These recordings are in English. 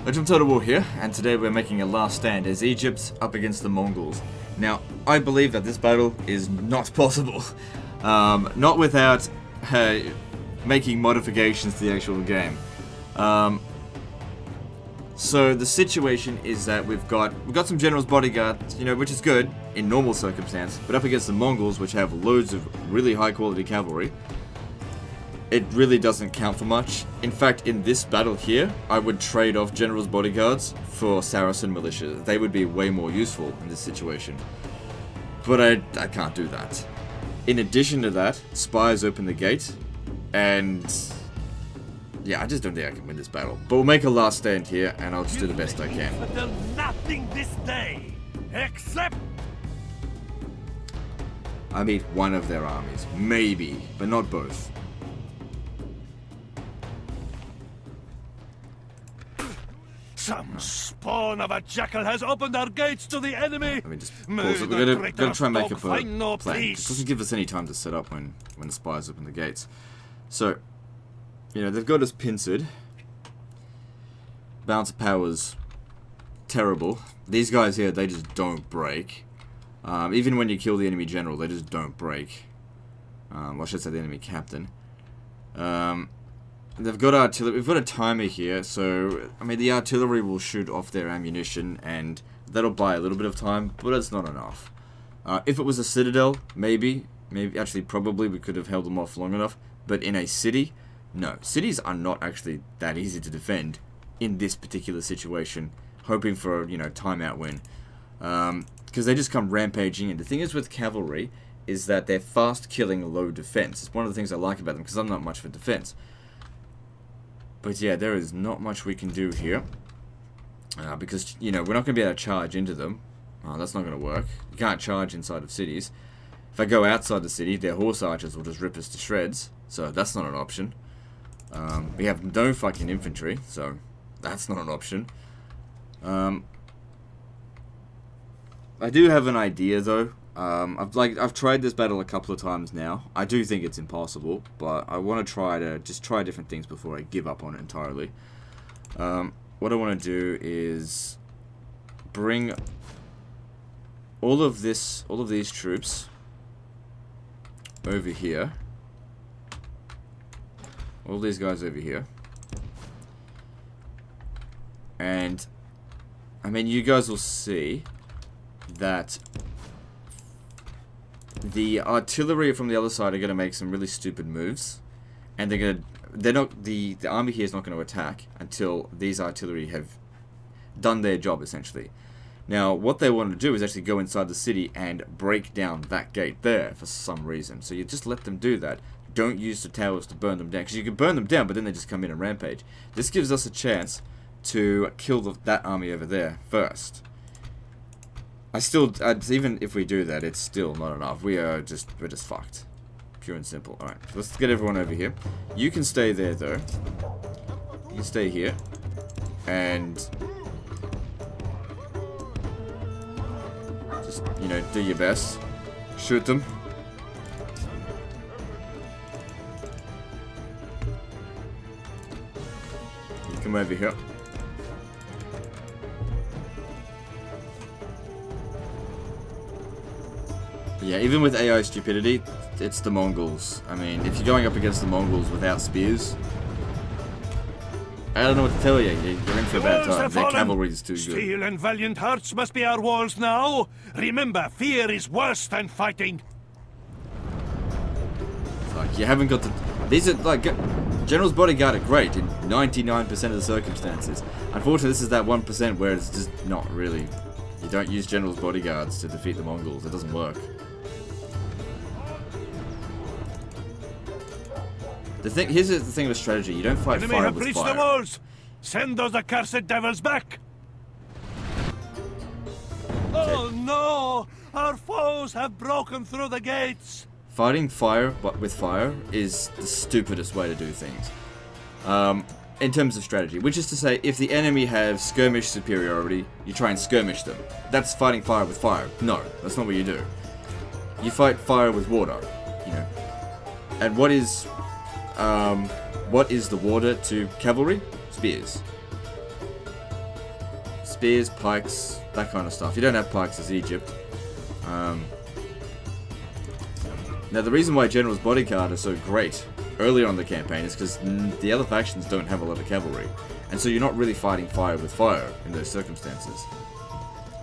Legend of Total War here, and today we're making a last stand as Egypt up against the Mongols. Now, I believe that this battle is not possible, not without making modifications to the actual game. So the situation is that we've got some generals' bodyguards, which is good in normal circumstance, but up against the Mongols, which have loads of really high quality cavalry, it really doesn't count for much. In fact, in this battle here, I would trade off generals' bodyguards for Saracen militia. They would be way more useful in this situation. But I can't do that. In addition to that, spies open the gate, and yeah, I just don't think I can win this battle. But we'll make a last stand here, and I'll just do the best I can. Nothing this day, except I meet one of their armies, maybe, but not both. some spawn of a jackal has opened our gates to the enemy. I mean, just pause it. We're gonna try and make up a plan. It doesn't give us any time to set up when the spies open the gates. So, they've got us pincered. Balance of power's terrible. These guys here, they just don't break. Even when you kill the enemy general, they just don't break. I should say the enemy captain. They've got artillery. We've got a timer here, so I mean the artillery will shoot off their ammunition, and that'll buy a little bit of time, but it's not enough. If it was a citadel, maybe, actually, probably we could have held them off long enough. But in a city, no. Cities are not actually that easy to defend in this particular situation. Hoping for a timeout win, because they just come rampaging. And the thing is with cavalry is that they're fast killing, low defense. It's one of the things I like about them, because I'm not much for defense. But yeah, there is not much we can do here. Because, we're not going to be able to charge into them. That's not going to work. You can't charge inside of cities. If I go outside the city, their horse archers will just rip us to shreds. So that's not an option. We have no fucking infantry, so that's not an option. I do have an idea though. I've tried this battle a couple of times now. I do think it's impossible, but I want to try different things before I give up on it entirely. What I want to do is bring all of these troops over here. All these guys over here. And I mean, you guys will see that the artillery from the other side are going to make some really stupid moves, and the army here is not going to attack until these artillery have done their job, essentially. Now, what they want to do is actually go inside the city and break down that gate there for some reason. So you just let them do that. Don't use the towers to burn them down, because you can burn them down, but then they just come in and rampage. This gives us a chance to kill that army over there first. Even if we do that, it's still not enough. We're just fucked. Pure and simple. Alright, let's get everyone over here. You can stay there, though. You can stay here. And just, do your best. Shoot them. You come over here. Yeah, even with AI stupidity, it's the Mongols. I mean, if you're going up against the Mongols without spears, I don't know what to tell you. You're in for a bad time. Their cavalry is too good. Steel and valiant hearts must be our walls now. Remember, fear is worse than fighting. It's like, you haven't got the... These are, like... General's bodyguard are great in 99% of the circumstances. Unfortunately, this is that 1% where it's just not really... You don't use General's bodyguards to defeat the Mongols. It doesn't work. Here's the thing with strategy. You don't fight fire with fire. The walls. Send those accursed devils back. Okay. Oh no! Our foes have broken through the gates. Fighting fire with fire is the stupidest way to do things. In terms of strategy, which is to say, if the enemy have skirmish superiority, you try and skirmish them. That's fighting fire with fire. No, that's not what you do. You fight fire with water, And what is the water to cavalry? Spears. spears, pikes, that kind of stuff. You don't have pikes as Egypt. Now, the reason why General's Bodyguard is so great earlier on in the campaign is because the other factions don't have a lot of cavalry. And so you're not really fighting fire with fire in those circumstances.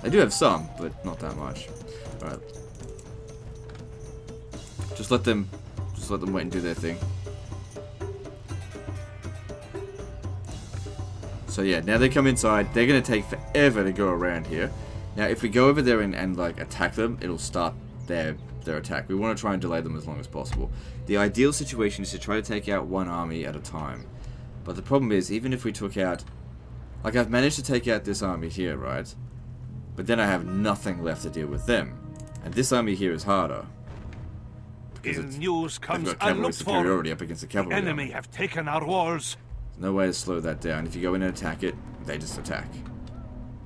They do have some, but not that much. Alright. Just let them wait and do their thing. So yeah, now they come inside. They're going to take forever to go around here. Now, if we go over there and like attack them, it'll start their attack. We want to try and delay them as long as possible. The ideal situation is to try to take out one army at a time. But the problem is, even if we took out... Like, I've managed to take out this army here, right? But then I have nothing left to deal with them. And this army here is harder. Because news comes they've got cavalry superiority up against the cavalry. The enemy have taken our walls. There's no way to slow that down. If you go in and attack it, they just attack.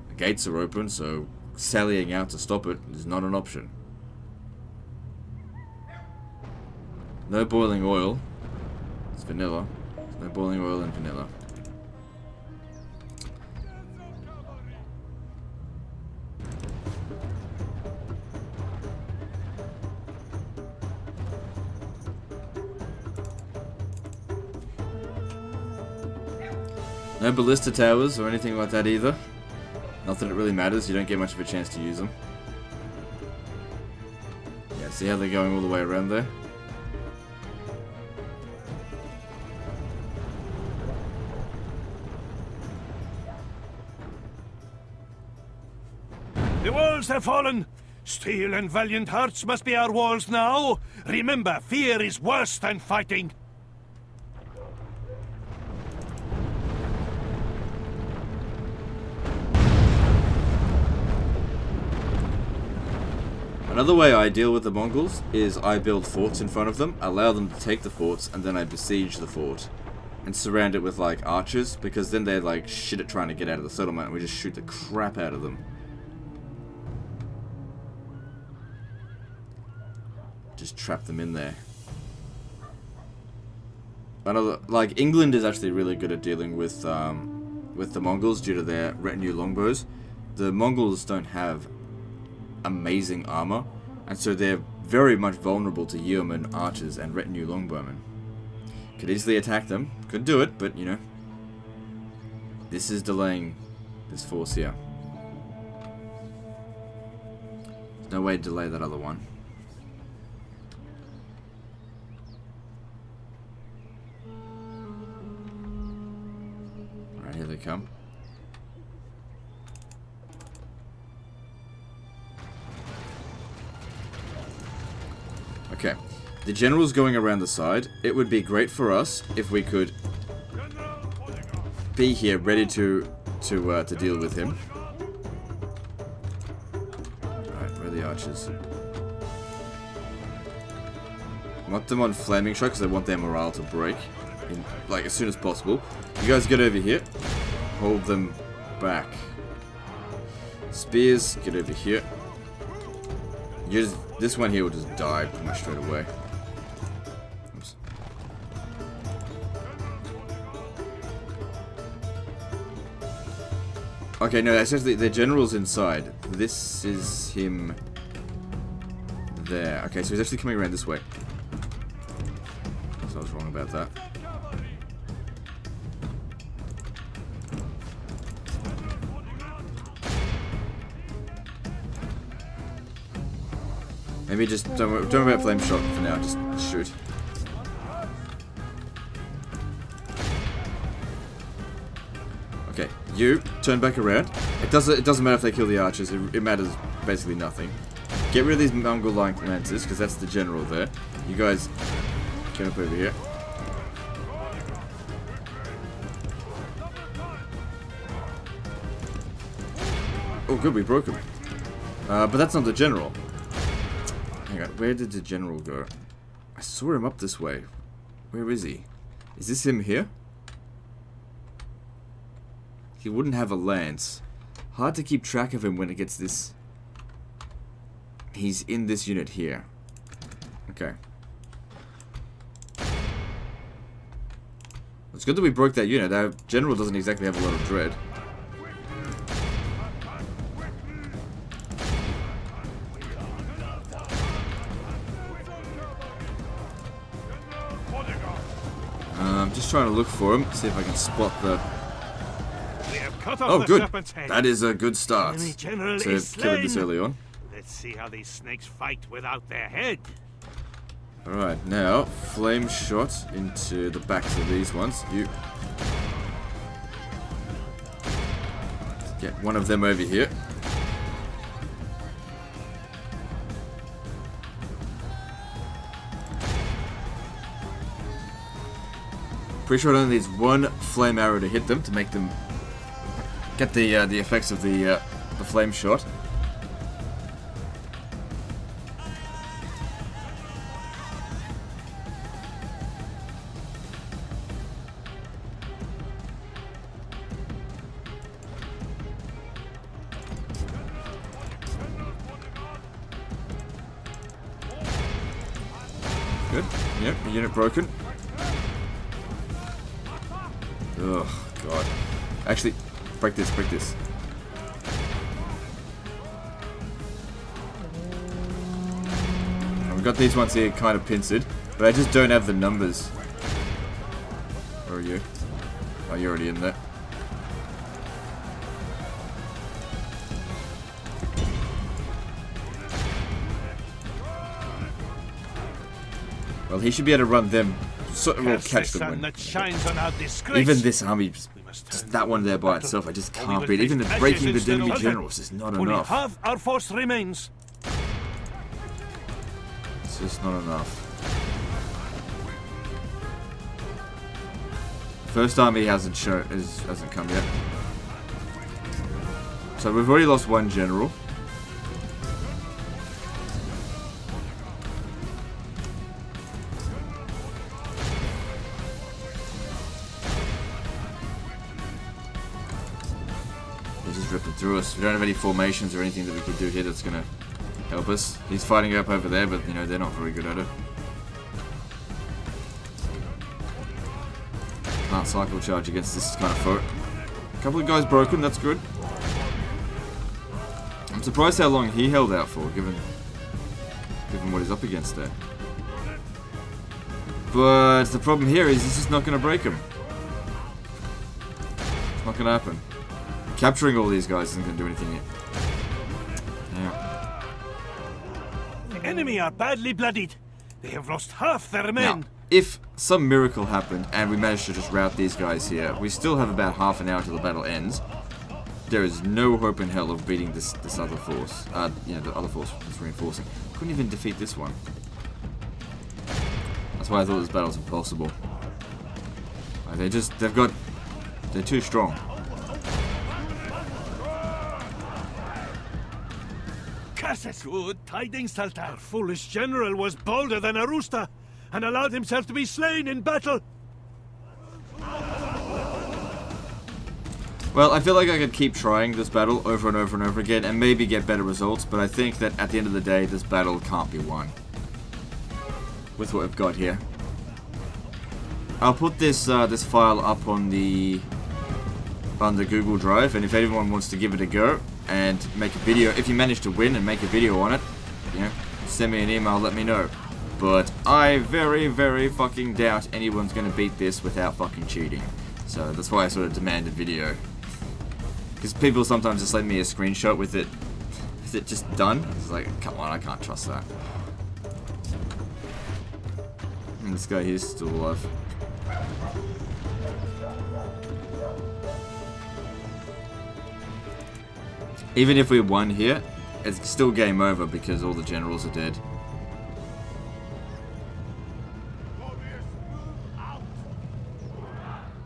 The gates are open, so sallying out to stop it is not an option. No boiling oil. It's vanilla. There's no boiling oil in vanilla. No ballista towers or anything like that either. Not that it really matters, you don't get much of a chance to use them. Yeah, see how they're going all the way around there? The walls have fallen. Steel and valiant hearts must be our walls now. Remember, fear is worse than fighting. Another way I deal with the Mongols is I build forts in front of them, allow them to take the forts, and then I besiege the fort. And surround it with, like, archers, because then they're, like, shit at trying to get out of the settlement, and we just shoot the crap out of them. Just trap them in there. Another, like, England is actually really good at dealing with the Mongols due to their retinue longbows. The Mongols don't have amazing armor, and so they're very much vulnerable to yeomen, archers, and retinue longbowmen. Could easily attack them. Could do it, but, you know, this is delaying this force here. There's no way to delay that other one. Alright, here they come. Okay, the general's going around the side. It would be great for us if we could be here ready to deal with him. Alright, where are the archers? I want them on flaming shot because I want their morale to break, like, as soon as possible. You guys get over here. Hold them back. Spears, get over here. This one here will just die pretty much straight away. Oops. Okay, no, essentially the general's inside. This is him there. Okay, so he's actually coming around this way. So I was wrong about that. Maybe just don't worry about flame shot for now. Just shoot. Okay, you turn back around. It doesn't matter if they kill the archers. It matters basically nothing. Get rid of these Mongol lancers because that's the general there. You guys get up over here. Oh, good, we broke him. But that's not the general. Hang on, where did the general go? I saw him up this way. Where is he? Is this him here? He wouldn't have a lance. Hard to keep track of him when it gets this... He's in this unit here. Okay. It's good that we broke that unit. Our general doesn't exactly have a lot of dread. just trying to look for him, see if I can spot the... We have cut off Oh, the good. serpent's head. That is a good start Enemy general to is kill him this slain. early on. Let's see how these snakes fight without their head. Alright, now, flame shot into the backs of these ones. You... Get one of them over here. Pretty sure it only needs one flame arrow to hit them to make them get the effects of the flame shot. Good. Yep, unit broken. Oh, God. Actually, break this, break this. I've got these ones here kind of pincered, but I just don't have the numbers. Where are you? Oh, you're already in there. Well, he should be able to run them. So we'll catch them when. That shines on our disgrace. Even this army, just that one there by itself, I just can't beat. Even the breaking the enemy generals is not Only enough. half our force remains. It's just not enough. First army hasn't come yet. So we've already lost one general. Ripping through us. We don't have any formations or anything that we could do here that's gonna help us. He's fighting up over there, but you know they're not very good at it. Can't cycle charge against this kind of foe. A couple of guys broken, that's good. I'm surprised how long he held out for, given what he's up against there. But the problem here is this is not gonna break him. It's not gonna happen. Capturing all these guys isn't going to do anything yet. Yeah. The enemy are badly bloodied. They have lost half their men. Now, if some miracle happened and we managed to just rout these guys here, we still have about half an hour till the battle ends. There is no hope in hell of beating this other force. The other force is reinforcing. Couldn't even defeat this one. That's why I thought this battle was impossible. Like they're too strong. Good tidings, Saltar. Our foolish general was bolder than a rooster and allowed himself to be slain in battle. Well, I feel like I could keep trying this battle over and over and over again and maybe get better results, but I think that at the end of the day, this battle can't be won with what we've got here. I'll put this this file up on the Google Drive, and if anyone wants to give it a go and make a video, if you manage to win and make a video on it, you know, send me an email, let me know. But I very, very fucking doubt anyone's gonna beat this without fucking cheating. So that's why I sort of demand a video. Because people sometimes just send me a screenshot with it just done. It's like, come on, I can't trust that. And this guy here's still alive. Even if we won here, it's still game over because all the generals are dead.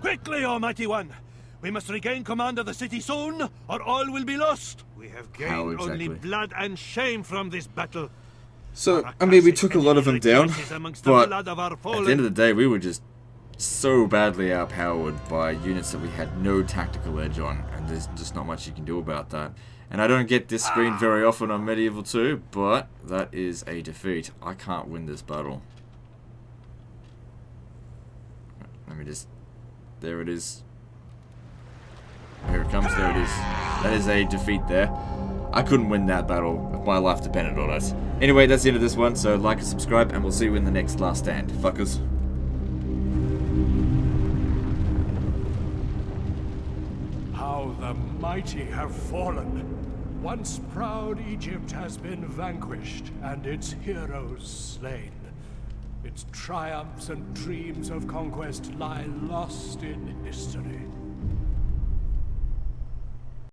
Quickly, Almighty One! We must regain command of the city soon, or all will be lost. We have gained only blood and shame from this battle. So, I mean, we took a lot of them down, but at the end of the day, we were just so badly outpowered by units that we had no tactical edge on, and there's just not much you can do about that. And I don't get this screen very often on Medieval 2, but that is a defeat. I can't win this battle. Let me just... There it is. Here it comes, there it is. That is a defeat there. I couldn't win that battle if my life depended on it. Anyway, that's the end of this one, so like and subscribe, and we'll see you in the next Last Stand. Fuckers. How the mighty have fallen. Once proud Egypt has been vanquished, and its heroes slain. Its triumphs and dreams of conquest lie lost in history.